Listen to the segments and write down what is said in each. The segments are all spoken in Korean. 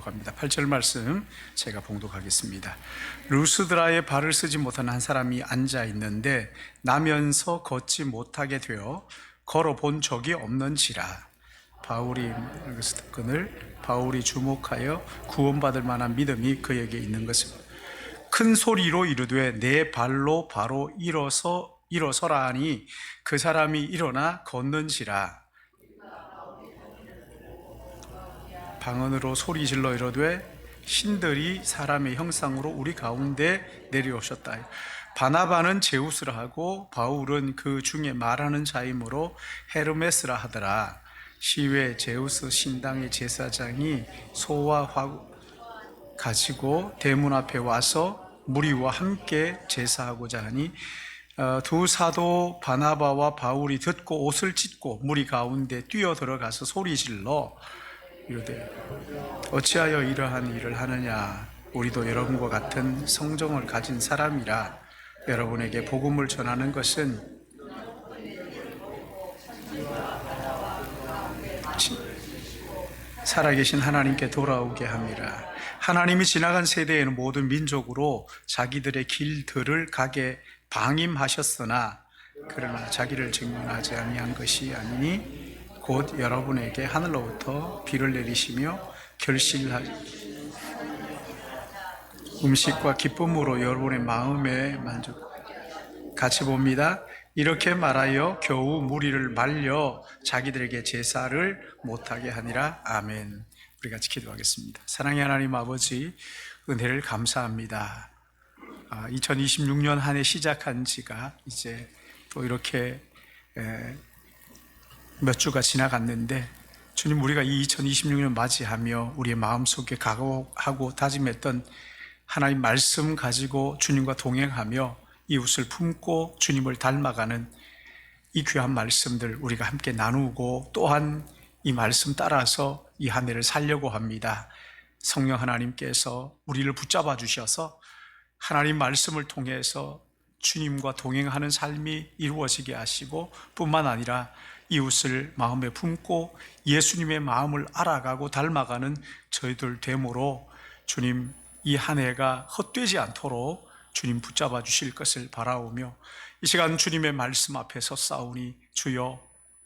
합니다. 8절 말씀 제가 봉독하겠습니다. 루스드라에 발을 쓰지 못한 한 사람이 앉아 있는데 나면서 걷지 못하게 되어 걸어본 적이 없는지라. 바울이 주목하여 구원받을 만한 믿음이 그에게 있는 것입니다. 큰 소리로 이르되 내 발로 바로 일어서라 하니 그 사람이 일어나 걷는지라. 방언으로 소리질러 이르되 신들이 사람의 형상으로 우리 가운데 내려오셨다. 바나바는 제우스라 하고 바울은 그 중에 말하는 자이므로 헤르메스라 하더라. 시외 제우스 신당의 제사장이 소와 화 가지고 대문 앞에 와서 무리와 함께 제사하고자 하니 두 사도 바나바와 바울이 듣고 옷을 찢고 무리 가운데 뛰어들어가서 소리질러 이르되 어찌하여 이러한 일을 하느냐. 우리도 여러분과 같은 성정을 가진 사람이라. 여러분에게 복음을 전하는 것은 살아계신 하나님께 돌아오게 함이라. 하나님이 지나간 세대에는 모든 민족으로 자기들의 길들을 가게 방임하셨으나 그러나 자기를 증명하지 아니한 것이 아니니 곧 여러분에게 하늘로부터 비를 내리시며 결실하지 음식과 기쁨으로 여러분의 마음에 만족. 같이 봅니다. 이렇게 말하여 겨우 무리를 말려 자기들에게 제사를 못하게 하니라. 아멘. 우리 같이 기도하겠습니다. 사랑의 하나님 아버지, 은혜를 감사합니다. 2026년 한 해 시작한 지가 이제 또 이렇게 몇 주가 지나갔는데, 주님, 우리가 이 2026년 맞이하며 우리의 마음속에 각오하고 다짐했던 하나님 말씀 가지고 주님과 동행하며 이웃을 품고 주님을 닮아가는 이 귀한 말씀들 우리가 함께 나누고 또한 이 말씀 따라서 이 한 해를 살려고 합니다. 성령 하나님께서 우리를 붙잡아 주셔서 하나님 말씀을 통해서 주님과 동행하는 삶이 이루어지게 하시고 뿐만 아니라 이웃을 마음에 품고 예수님의 마음을 알아가고 닮아가는 저희들 되므로 주님, 이 한 해가 헛되지 않도록 주님 붙잡아 주실 것을 바라오며 이 시간 주님의 말씀 앞에 섰사오니 주여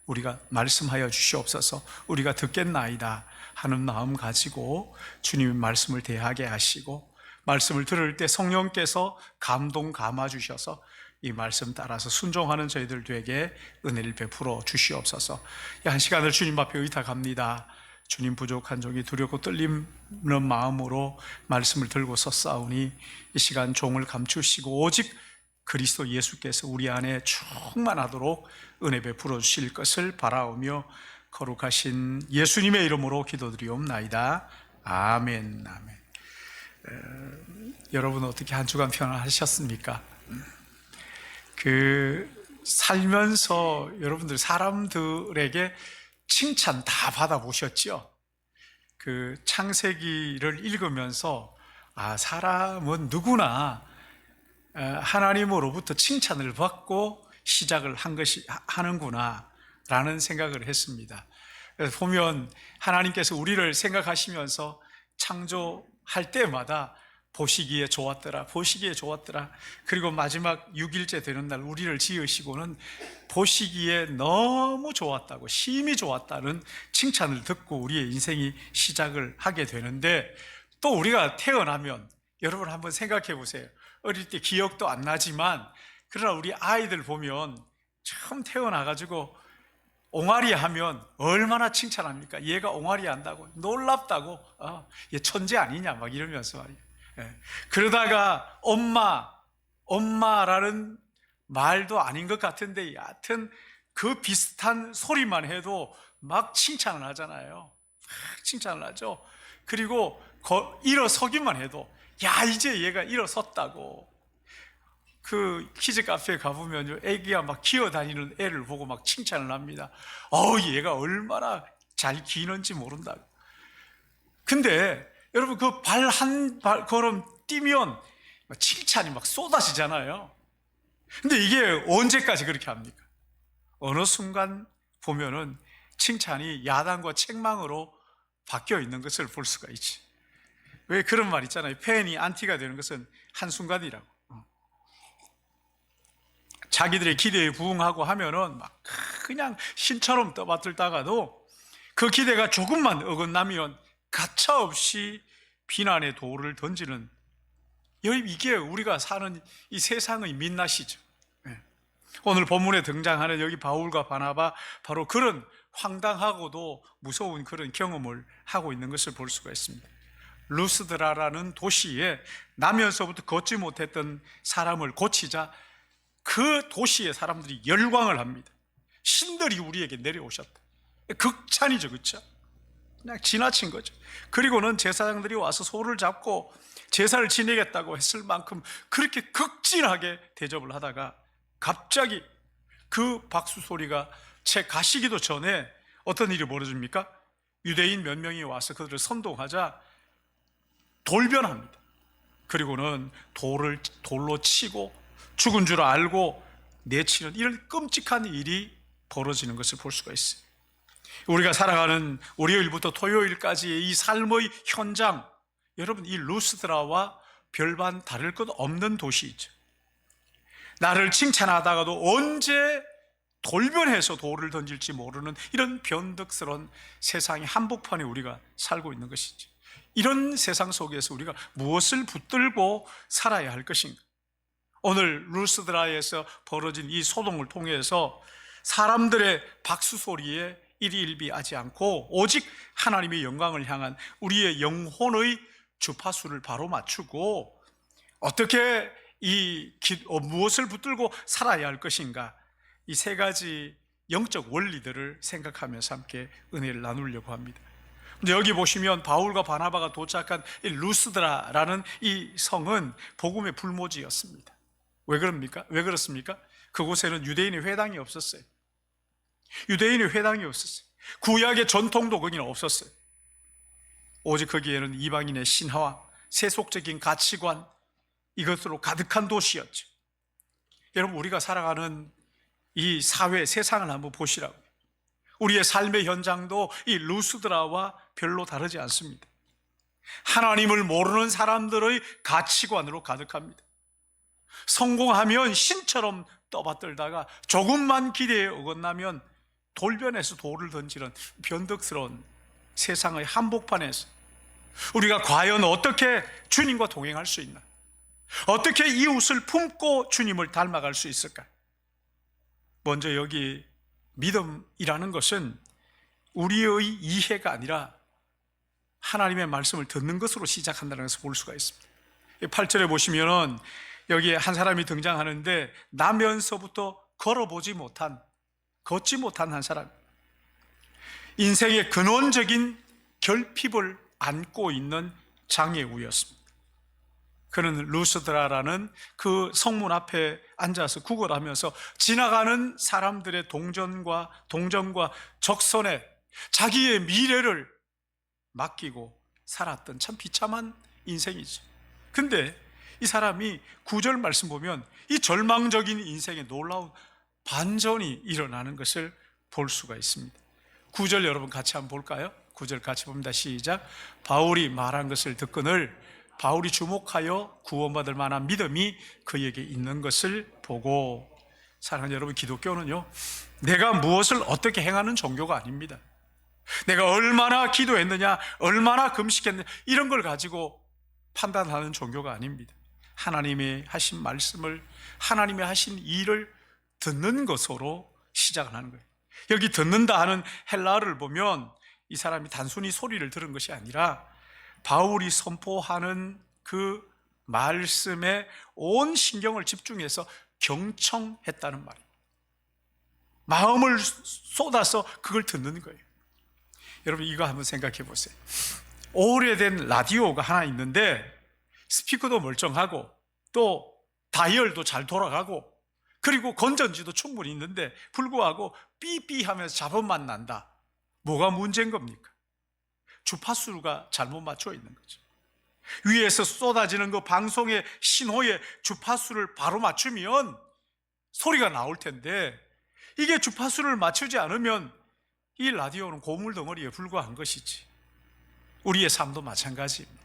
우리가 말씀하여 주시옵소서. 우리가 듣겠나이다 하는 마음 가지고 주님의 말씀을 대하게 하시고 말씀을 들을 때 성령께서 감동 감아 주셔서 이 말씀 따라서 순종하는 저희들 되게 은혜를 베풀어 주시옵소서. 한 시간을 주님 앞에 의탁합니다. 주님, 부족한 종이 두렵고 떨리는 마음으로 말씀을 들고 섰사오니 이 시간 종을 감추시고 오직 그리스도 예수께서 우리 안에 충만하도록 은혜 베풀어 주실 것을 바라오며 거룩하신 예수님의 이름으로 기도드리옵나이다. 아멘. 아멘. 여러분 어떻게 한 주간 평안하셨습니까? 살면서 여러분들 사람들에게 칭찬 다 받아보셨죠? 창세기를 읽으면서 사람은 누구나 하나님으로부터 칭찬을 받고 시작을 하는구나 라는 생각을 했습니다. 그래서 보면 하나님께서 우리를 생각하시면서 창조할 때마다 보시기에 좋았더라, 보시기에 좋았더라. 그리고 마지막 6일째 되는 날 우리를 지으시고는 보시기에 너무 좋았다고, 심히 좋았다는 칭찬을 듣고 우리의 인생이 시작을 하게 되는데, 또 우리가 태어나면 여러분 한번 생각해 보세요. 어릴 때 기억도 안 나지만 그러나 우리 아이들 보면 처음 태어나가지고 옹알이 하면 얼마나 칭찬합니까? 얘가 옹알이 한다고, 놀랍다고, 얘 천재 아니냐 막 이러면서 말이에요. 그러다가 엄마라는 말도 아닌 것 같은데 여하튼 그 비슷한 소리만 해도 막 칭찬을 하잖아요. 막 칭찬을 하죠. 그리고 일어서기만 해도 야, 이제 얘가 일어섰다고. 키즈 카페에 가보면 애기가 막 기어다니는 애를 보고 막 칭찬을 합니다. 얘가 얼마나 잘 기는지 모른다고. 근데 여러분 발 한 걸음 뛰면 칭찬이 막 쏟아지잖아요. 근데 이게 언제까지 그렇게 합니까? 어느 순간 보면은 칭찬이 야단과 책망으로 바뀌어 있는 것을 볼 수가 있지. 왜 그런 말 있잖아요. 팬이 안티가 되는 것은 한순간이라고. 자기들의 기대에 부응하고 하면은 막 그냥 신처럼 떠받들다가도 그 기대가 조금만 어긋나면 가차없이 비난의 돌을 던지는, 이게 우리가 사는 이 세상의 민낯이죠. 오늘 본문에 등장하는 여기 바울과 바나바, 바로 그런 황당하고도 무서운 그런 경험을 하고 있는 것을 볼 수가 있습니다. 루스드라라는 도시에 나면서부터 걷지 못했던 사람을 고치자 그 도시의 사람들이 열광을 합니다. 신들이 우리에게 내려오셨다. 극찬이죠, 그렇죠? 그냥 지나친 거죠. 그리고는 제사장들이 와서 소를 잡고 제사를 지내겠다고 했을 만큼 그렇게 극진하게 대접을 하다가 갑자기 그 박수 소리가 채 가시기도 전에 어떤 일이 벌어집니까? 유대인 몇 명이 와서 그들을 선동하자 돌변합니다. 그리고는 돌로 치고 죽은 줄 알고 내치는 이런 끔찍한 일이 벌어지는 것을 볼 수가 있어요. 우리가 살아가는 월요일부터 토요일까지의 이 삶의 현장, 여러분, 이 루스드라와 별반 다를 것 없는 도시이죠. 나를 칭찬하다가도 언제 돌변해서 돌을 던질지 모르는 이런 변덕스러운 세상의 한복판에 우리가 살고 있는 것이죠. 이런 세상 속에서 우리가 무엇을 붙들고 살아야 할 것인가? 오늘 루스드라에서 벌어진 이 소동을 통해서 사람들의 박수 소리에 일희일비하지 않고 오직 하나님의 영광을 향한 우리의 영혼의 주파수를 바로 맞추고 어떻게 무엇을 붙들고 살아야 할 것인가, 이 세 가지 영적 원리들을 생각하면서 함께 은혜를 나누려고 합니다. 여기 보시면 바울과 바나바가 도착한 이 루스드라라는 이 성은 복음의 불모지였습니다. 왜 그럽니까? 왜 그렇습니까? 그곳에는 유대인의 회당이 없었어요. 유대인의 회당이 없었어요. 구약의 전통도 거기는 없었어요. 오직 거기에는 이방인의 신화와 세속적인 가치관, 이것으로 가득한 도시였죠. 여러분, 우리가 살아가는 이 사회, 세상을 한번 보시라고. 우리의 삶의 현장도 이 루스드라와 별로 다르지 않습니다. 하나님을 모르는 사람들의 가치관으로 가득합니다. 성공하면 신처럼 떠받들다가 조금만 기대에 어긋나면 돌변해서 돌을 던지는 변덕스러운 세상의 한복판에서 우리가 과연 어떻게 주님과 동행할 수 있나? 어떻게 이웃을 품고 주님을 닮아갈 수 있을까? 먼저 여기 믿음이라는 것은 우리의 이해가 아니라 하나님의 말씀을 듣는 것으로 시작한다는 것을 볼 수가 있습니다. 8절에 보시면은 여기에 한 사람이 등장하는데 나면서부터 걷지 못한 한 사람, 인생의 근원적인 결핍을 안고 있는 장애우였습니다. 그는 루스드라라는 그 성문 앞에 앉아서 구걸하면서 지나가는 사람들의 동정과 적선에 자기의 미래를 맡기고 살았던 참 비참한 인생이죠. 근데 이 사람이 9절 말씀 보면 이 절망적인 인생에 놀라운 반전이 일어나는 것을 볼 수가 있습니다. 9절 여러분 같이 한번 볼까요? 9절 같이 봅니다. 시작. 바울이 말한 것을 듣거늘 바울이 주목하여 구원받을 만한 믿음이 그에게 있는 것을 보고. 사랑하는 여러분, 기독교는요, 내가 무엇을 어떻게 행하는 종교가 아닙니다. 내가 얼마나 기도했느냐, 얼마나 금식했느냐, 이런 걸 가지고 판단하는 종교가 아닙니다. 하나님이 하신 말씀을, 하나님이 하신 일을 듣는 것으로 시작을 하는 거예요. 여기 듣는다 하는 헬라어를 보면 이 사람이 단순히 소리를 들은 것이 아니라 바울이 선포하는 그 말씀에 온 신경을 집중해서 경청했다는 말이에요. 마음을 쏟아서 그걸 듣는 거예요. 여러분, 이거 한번 생각해 보세요. 오래된 라디오가 하나 있는데 스피커도 멀쩡하고 또 다이얼도 잘 돌아가고 그리고 건전지도 충분히 있는데 불구하고 삐삐 하면서 잡음만 난다. 뭐가 문제인 겁니까? 주파수가 잘못 맞춰 있는 거죠. 위에서 쏟아지는 그 방송의 신호에 주파수를 바로 맞추면 소리가 나올 텐데 이게 주파수를 맞추지 않으면 이 라디오는 고물 덩어리에 불과한 것이지. 우리의 삶도 마찬가지입니다.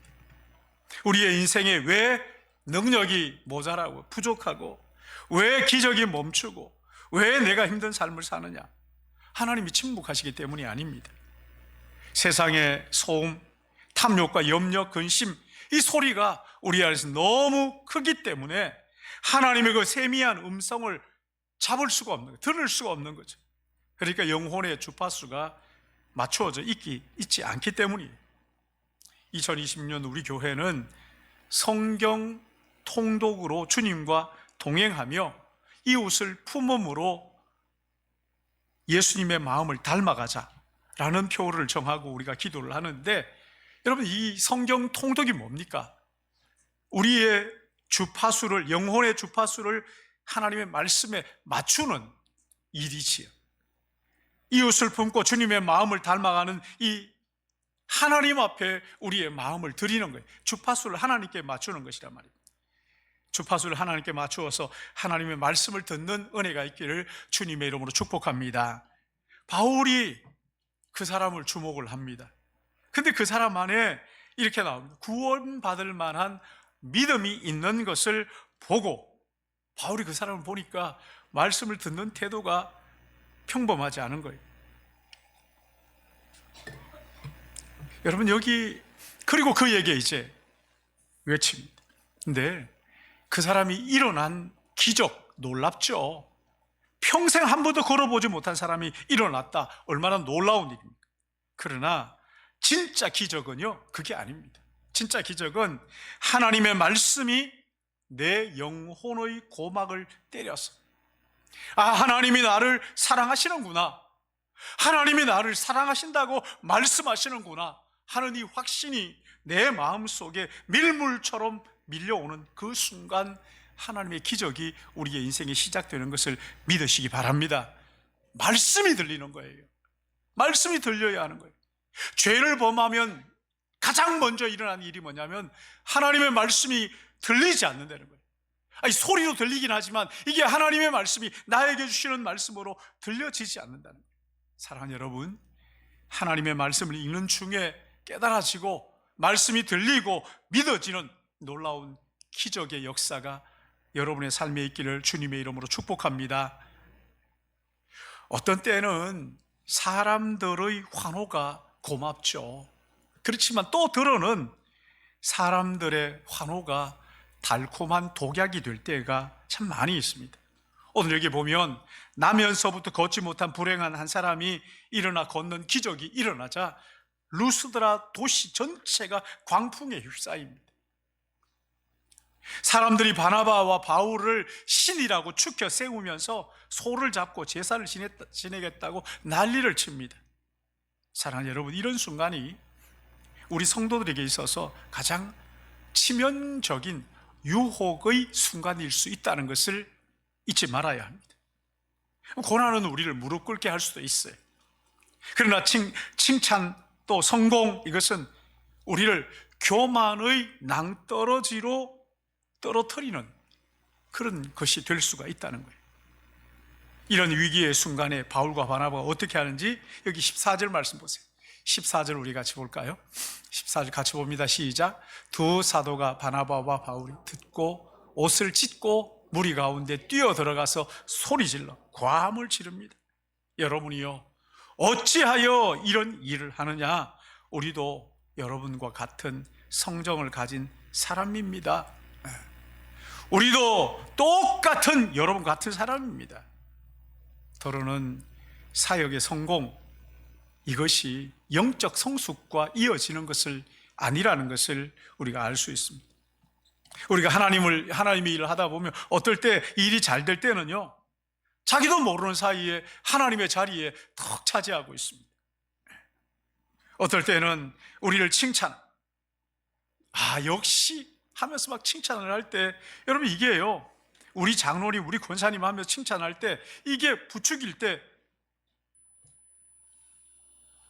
우리의 인생에 왜 능력이 모자라고 부족하고 왜 기적이 멈추고 왜 내가 힘든 삶을 사느냐? 하나님이 침묵하시기 때문이 아닙니다. 세상의 소음, 탐욕과 염려, 근심, 이 소리가 우리 안에서 너무 크기 때문에 하나님의 그 세미한 음성을 잡을 수가 없는 거예요. 들을 수가 없는 거죠. 그러니까 영혼의 주파수가 맞추어져 있지 않기 때문이에요. 2020년 우리 교회는 성경 통독으로 주님과 동행하며 이웃을 품음으로 예수님의 마음을 닮아가자라는 표를 정하고 우리가 기도를 하는데, 여러분, 이 성경 통독이 뭡니까? 우리의 주파수를, 영혼의 주파수를 하나님의 말씀에 맞추는 일이지요. 이웃을 품고 주님의 마음을 닮아가는 이 하나님 앞에 우리의 마음을 드리는 거예요. 주파수를 하나님께 맞추는 것이란 말입니다. 주파수를 하나님께 맞추어서 하나님의 말씀을 듣는 은혜가 있기를 주님의 이름으로 축복합니다. 바울이 그 사람을 주목을 합니다. 근데 그 사람 안에 이렇게 나옵니다. 구원받을 만한 믿음이 있는 것을 보고, 바울이 그 사람을 보니까 말씀을 듣는 태도가 평범하지 않은 거예요. 여러분, 여기 그리고 그에게 이제 외칩니다. 근데 그 사람이 일어난 기적, 놀랍죠. 평생 한 번도 걸어보지 못한 사람이 일어났다. 얼마나 놀라운 일입니까? 그러나 진짜 기적은요, 그게 아닙니다. 진짜 기적은 하나님의 말씀이 내 영혼의 고막을 때려서, 아, 하나님이 나를 사랑하시는구나, 하나님이 나를 사랑하신다고 말씀하시는구나 하는 이 확신이 내 마음속에 밀물처럼 밀려오는 그 순간 하나님의 기적이 우리의 인생에 시작되는 것을 믿으시기 바랍니다. 말씀이 들리는 거예요. 말씀이 들려야 하는 거예요. 죄를 범하면 가장 먼저 일어나는 일이 뭐냐면 하나님의 말씀이 들리지 않는다는 거예요. 아니, 소리도 들리긴 하지만 이게 하나님의 말씀이 나에게 주시는 말씀으로 들려지지 않는다는 거예요. 사랑하는 여러분, 하나님의 말씀을 읽는 중에 깨달아지고 말씀이 들리고 믿어지는 놀라운 기적의 역사가 여러분의 삶에 있기를 주님의 이름으로 축복합니다. 어떤 때는 사람들의 환호가 고맙죠. 그렇지만 또 들어는 사람들의 환호가 달콤한 독약이 될 때가 참 많이 있습니다. 오늘 여기 보면 나면서부터 걷지 못한 불행한 한 사람이 일어나 걷는 기적이 일어나자 루스드라 도시 전체가 광풍에 휩싸입니다. 사람들이 바나바와 바울을 신이라고 추켜 세우면서 소를 잡고 제사를 지내겠다고 난리를 칩니다. 사랑하는 여러분, 이런 순간이 우리 성도들에게 있어서 가장 치명적인 유혹의 순간일 수 있다는 것을 잊지 말아야 합니다. 고난은 우리를 무릎 꿇게 할 수도 있어요. 그러나 칭찬 또 성공, 이것은 우리를 교만의 낭떠러지로 떨어뜨리는 그런 것이 될 수가 있다는 거예요. 이런 위기의 순간에 바울과 바나바가 어떻게 하는지 여기 14절 말씀 보세요. 14절 우리 같이 볼까요? 14절 같이 봅니다. 시작. 두 사도가 바나바와 바울이 듣고 옷을 찢고 무리 가운데 뛰어 들어가서 소리질러 고함을 지릅니다. 여러분이요, 어찌하여 이런 일을 하느냐? 우리도 여러분과 같은 성정을 가진 사람입니다. 우리도 똑같은 여러분 같은 사람입니다. 더러는 사역의 성공, 이것이 영적 성숙과 이어지는 것을 아니라는 것을 우리가 알 수 있습니다. 우리가 하나님의 일을 하다 보면 어떨 때 일이 잘 될 때는요, 자기도 모르는 사이에 하나님의 자리에 턱 차지하고 있습니다. 어떨 때는 우리를 역시 하면서 막 칭찬을 할 때, 여러분 이게요, 우리 장로님, 우리 권사님 하면서 칭찬할 때 이게 부추길 때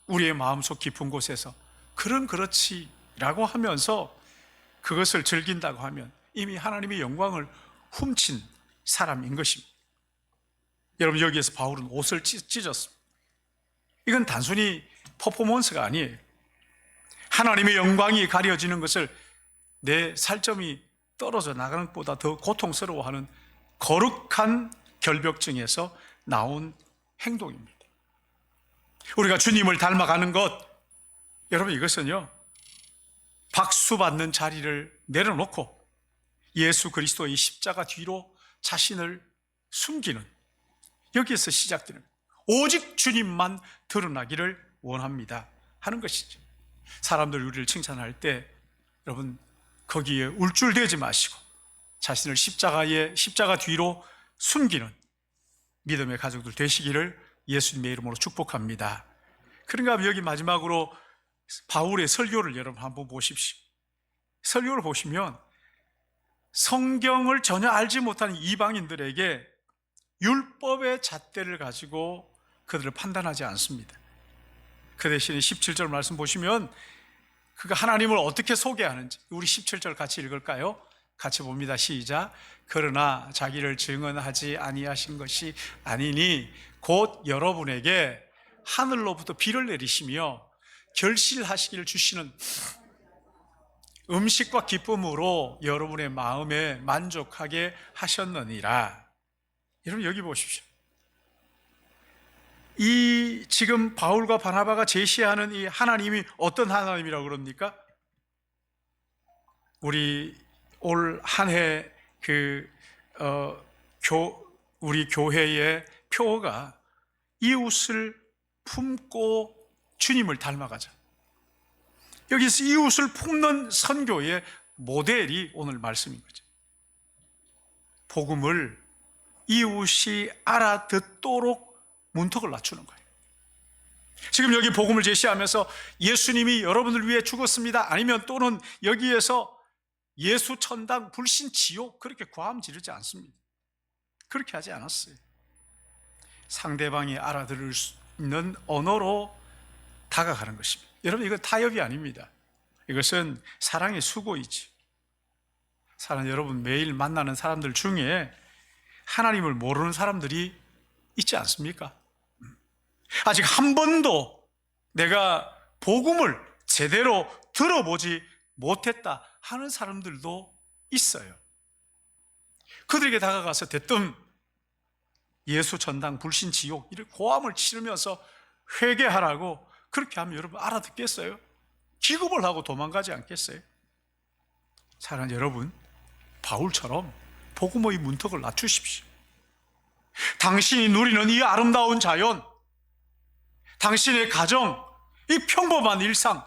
우리의 마음속 깊은 곳에서 그렇지라고 하면서 그것을 즐긴다고 하면 이미 하나님의 영광을 훔친 사람인 것입니다. 여러분, 여기에서 바울은 옷을 찢었습니다. 이건 단순히 퍼포먼스가 아니에요. 하나님의 영광이 가려지는 것을 내 살점이 떨어져 나가는 것보다 더 고통스러워하는 거룩한 결벽증에서 나온 행동입니다. 우리가 주님을 닮아가는 것, 여러분 이것은요, 박수 받는 자리를 내려놓고 예수 그리스도의 십자가 뒤로 자신을 숨기는, 여기에서 시작되는, 오직 주님만 드러나기를 원합니다 하는 것이죠. 사람들 우리를 칭찬할 때 여러분 거기에 울줄대지 마시고 자신을 십자가 뒤로 숨기는 믿음의 가족들 되시기를 예수님의 이름으로 축복합니다. 그런가 여기 마지막으로 바울의 설교를 여러분 한번 보십시오. 설교를 보시면 성경을 전혀 알지 못하는 이방인들에게 율법의 잣대를 가지고 그들을 판단하지 않습니다. 그 대신에 17절 말씀 보시면 그가 하나님을 어떻게 소개하는지, 우리 17절 같이 읽을까요? 같이 봅니다. 시작. 그러나 자기를 증언하지 아니하신 것이 아니니 곧 여러분에게 하늘로부터 비를 내리시며 결실하시기를 주시는 음식과 기쁨으로 여러분의 마음에 만족하게 하셨느니라. 여러분 여기 보십시오. 이 지금 바울과 바나바가 제시하는 이 하나님이 어떤 하나님이라고 그럽니까? 우리 올 한 해 우리 교회의 표어가 이웃을 품고 주님을 닮아가자. 여기서 이웃을 품는 선교의 모델이 오늘 말씀인 거죠. 복음을 이웃이 알아듣도록 문턱을 낮추는 거예요. 지금 여기 복음을 제시하면서 예수님이 여러분을 위해 죽었습니다, 아니면 또는 여기에서 예수 천당 불신 지옥, 그렇게 과함 지르지 않습니다. 그렇게 하지 않았어요. 상대방이 알아들을 수 있는 언어로 다가가는 것입니다. 여러분 이건 타협이 아닙니다. 이것은 사랑의 수고이지. 여러분 매일 만나는 사람들 중에 하나님을 모르는 사람들이 있지 않습니까? 아직 한 번도 내가 복음을 제대로 들어보지 못했다 하는 사람들도 있어요. 그들에게 다가가서 대뜸 예수 전당 불신 지옥 이런 고함을 치르면서 회개하라고 그렇게 하면 여러분 알아듣겠어요? 기겁을 하고 도망가지 않겠어요? 사랑하는 여러분, 바울처럼 복음의 문턱을 낮추십시오. 당신이 누리는 이 아름다운 자연, 당신의 가정, 이 평범한 일상,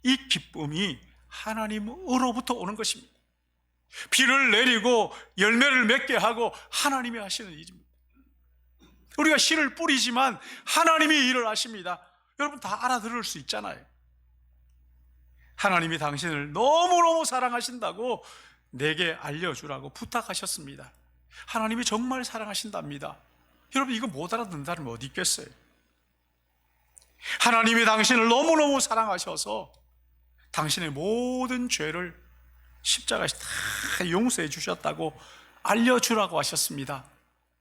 이 기쁨이 하나님으로부터 오는 것입니다. 비를 내리고 열매를 맺게 하고 하나님이 하시는 일입니다. 우리가 씨를 뿌리지만 하나님이 일을 하십니다. 여러분 다 알아들을 수 있잖아요. 하나님이 당신을 너무너무 사랑하신다고 내게 알려주라고 부탁하셨습니다. 하나님이 정말 사랑하신답니다. 여러분 이거 못 알아듣는 사람이 어디 있겠어요? 하나님이 당신을 너무너무 사랑하셔서 당신의 모든 죄를 십자가에서 다 용서해 주셨다고 알려주라고 하셨습니다.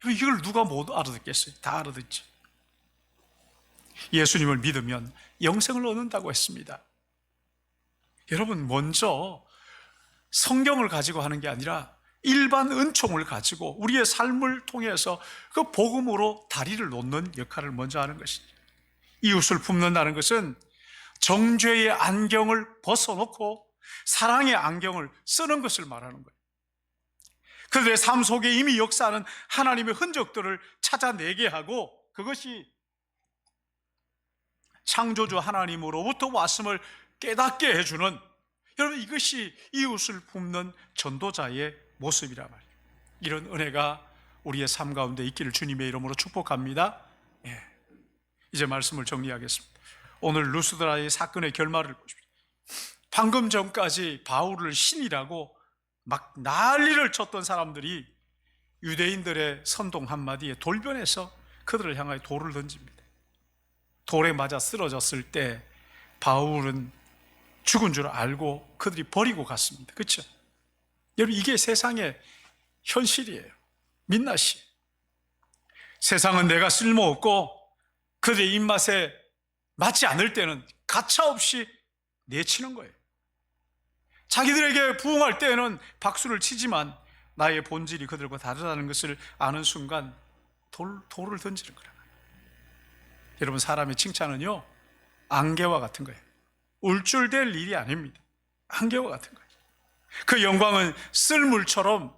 이걸 누가 못 알아듣겠어요? 다 알아듣지. 예수님을 믿으면 영생을 얻는다고 했습니다. 여러분 먼저 성경을 가지고 하는 게 아니라 일반 은총을 가지고 우리의 삶을 통해서 그 복음으로 다리를 놓는 역할을 먼저 하는 것이죠. 이웃을 품는다는 것은 정죄의 안경을 벗어놓고 사랑의 안경을 쓰는 것을 말하는 거예요. 그들의 삶 속에 이미 역사하는 하나님의 흔적들을 찾아내게 하고 그것이 창조주 하나님으로부터 왔음을 깨닫게 해주는, 여러분 이것이 이웃을 품는 전도자의 모습이란 말이에요. 이런 은혜가 우리의 삶 가운데 있기를 주님의 이름으로 축복합니다. 이제 말씀을 정리하겠습니다. 오늘 루스드라의 사건의 결말을 보십시오. 방금 전까지 바울을 신이라고 막 난리를 쳤던 사람들이 유대인들의 선동 한마디에 돌변해서 그들을 향하여 돌을 던집니다. 돌에 맞아 쓰러졌을 때 바울은 죽은 줄 알고 그들이 버리고 갔습니다. 그렇죠? 여러분 이게 세상의 현실이에요. 민낯이. 세상은 내가 쓸모없고 그들의 입맛에 맞지 않을 때는 가차없이 내치는 거예요. 자기들에게 부응할 때에는 박수를 치지만 나의 본질이 그들과 다르다는 것을 아는 순간 돌을 던지는 거예요. 여러분, 사람의 칭찬은요, 안개와 같은 거예요. 울줄될 일이 아닙니다. 안개와 같은 거예요. 그 영광은 썰물처럼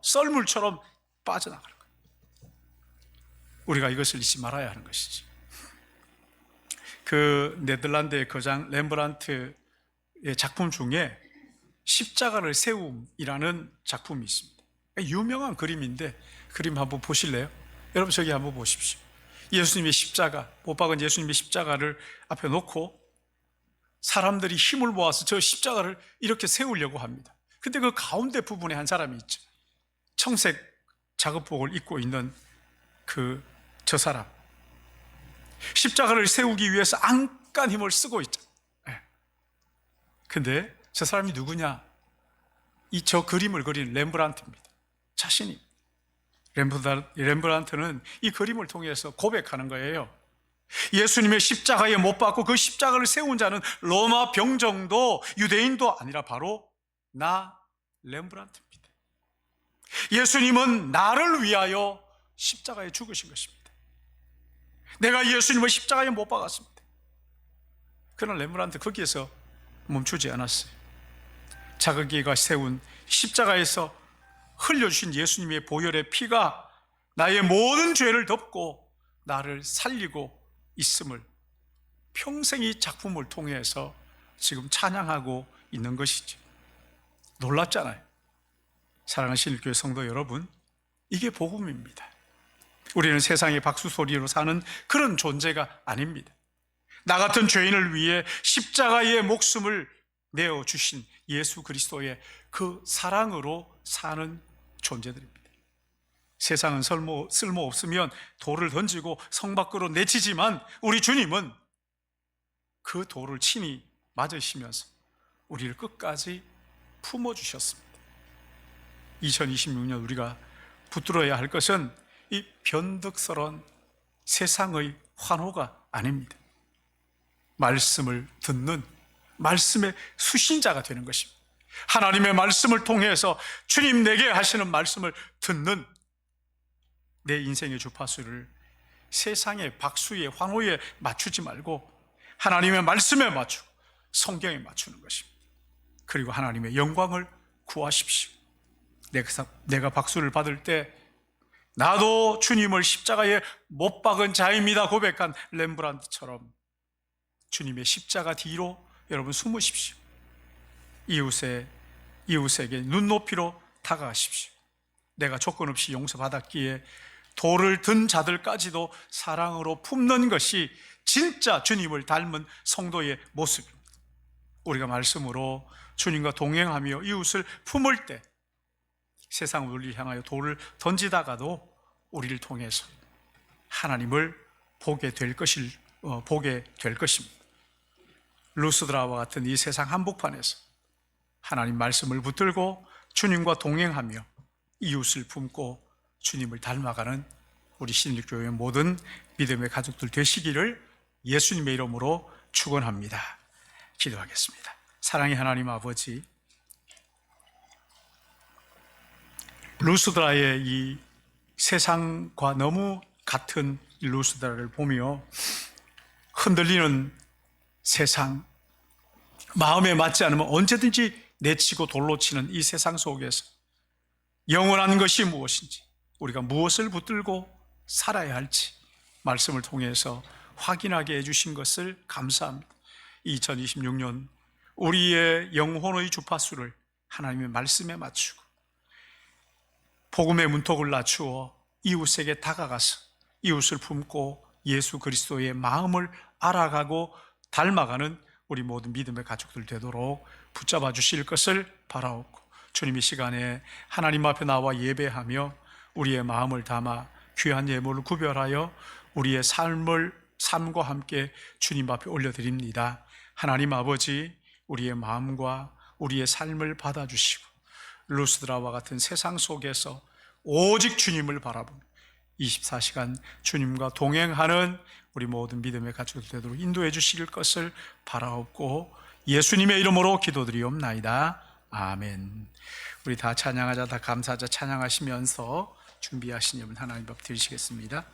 빠져나가는 거예요. 우리가 이것을 잊지 말아야 하는 것이지. 그 네덜란드의 거장 렘브란트의 작품 중에 십자가를 세움이라는 작품이 있습니다. 유명한 그림인데 그림 한번 보실래요? 여러분, 저기 한번 보십시오. 예수님의 십자가, 못 박은 예수님의 십자가를 앞에 놓고 사람들이 힘을 모아서 저 십자가를 이렇게 세우려고 합니다. 근데 그 가운데 부분에 한 사람이 있죠. 청색 작업복을 입고 있는 저 사람. 십자가를 세우기 위해서 안간 힘을 쓰고 있죠. 근데 저 사람이 누구냐? 저 그림을 그린 렘브란트입니다. 자신이. 렘브란트는 이 그림을 통해서 고백하는 거예요. 예수님의 십자가에 못 박고 그 십자가를 세운 자는 로마 병정도 유대인도 아니라 바로 나 렘브란트입니다. 예수님은 나를 위하여 십자가에 죽으신 것입니다. 내가 예수님을 십자가에 못 박았습니다. 그러나 렘브란트 거기에서 멈추지 않았어요. 자기가 세운 십자가에서 흘려주신 예수님의 보혈의 피가 나의 모든 죄를 덮고 나를 살리고 있음을 평생 이 작품을 통해서 지금 찬양하고 있는 것이죠. 놀랍잖아요. 사랑하시는 교회 성도 여러분, 이게 복음입니다. 우리는 세상의 박수 소리로 사는 그런 존재가 아닙니다. 나 같은 죄인을 위해 십자가의 목숨을 내어주신 예수 그리스도의 그 사랑으로 사는 존재들입니다. 세상은 쓸모없으면 돌을 던지고 성 밖으로 내치지만 우리 주님은 그 돌을 친히 맞으시면서 우리를 끝까지 품어주셨습니다. 2026년 우리가 붙들어야 할 것은 이 변덕스러운 세상의 환호가 아닙니다. 말씀을 듣는 말씀의 수신자가 되는 것입니다. 하나님의 말씀을 통해서 주님 내게 하시는 말씀을 듣는 내 인생의 주파수를 세상의 박수에 환호에 맞추지 말고 하나님의 말씀에 맞추고 성경에 맞추는 것입니다. 그리고 하나님의 영광을 구하십시오. 내가 박수를 받을 때 나도 주님을 십자가에 못 박은 자입니다 고백한 렘브란트처럼 주님의 십자가 뒤로 여러분 숨으십시오. 이웃에게 눈높이로 다가가십시오. 내가 조건 없이 용서받았기에 돌을 든 자들까지도 사랑으로 품는 것이 진짜 주님을 닮은 성도의 모습입니다. 우리가 말씀으로 주님과 동행하며 이웃을 품을 때 세상을 우리를 향하여 돌을 던지다가도 우리를 통해서 하나님을 보게 될 것입니다. 루스드라와 같은 이 세상 한복판에서 하나님 말씀을 붙들고 주님과 동행하며 이웃을 품고 주님을 닮아가는 우리 신일교회 모든 믿음의 가족들 되시기를 예수님의 이름으로 축원합니다. 기도하겠습니다. 사랑의 하나님 아버지, 루스드라의 이 세상과 너무 같은 루스드라를 보며 흔들리는 세상, 마음에 맞지 않으면 언제든지 내치고 돌로 치는 이 세상 속에서 영원한 것이 무엇인지, 우리가 무엇을 붙들고 살아야 할지 말씀을 통해서 확인하게 해주신 것을 감사합니다. 2026년 우리의 영혼의 주파수를 하나님의 말씀에 맞추고 복음의 문턱을 낮추어 이웃에게 다가가서 이웃을 품고 예수 그리스도의 마음을 알아가고 닮아가는 우리 모든 믿음의 가족들 되도록 붙잡아 주실 것을 바라옵고, 주님 이 시간에 하나님 앞에 나와 예배하며 우리의 마음을 담아 귀한 예물을 구별하여 우리의 삶과 함께 주님 앞에 올려드립니다. 하나님 아버지, 우리의 마음과 우리의 삶을 받아주시고 루스드라와 같은 세상 속에서 오직 주님을 바라보며 24시간 주님과 동행하는 우리 모든 믿음의 가족들 되도록 인도해 주실 것을 바라옵고 예수님의 이름으로 기도드리옵나이다. 아멘. 우리 다 찬양하자, 다 감사하자. 찬양하시면서 준비하신 여러분 하나님 밥 드리시겠습니다.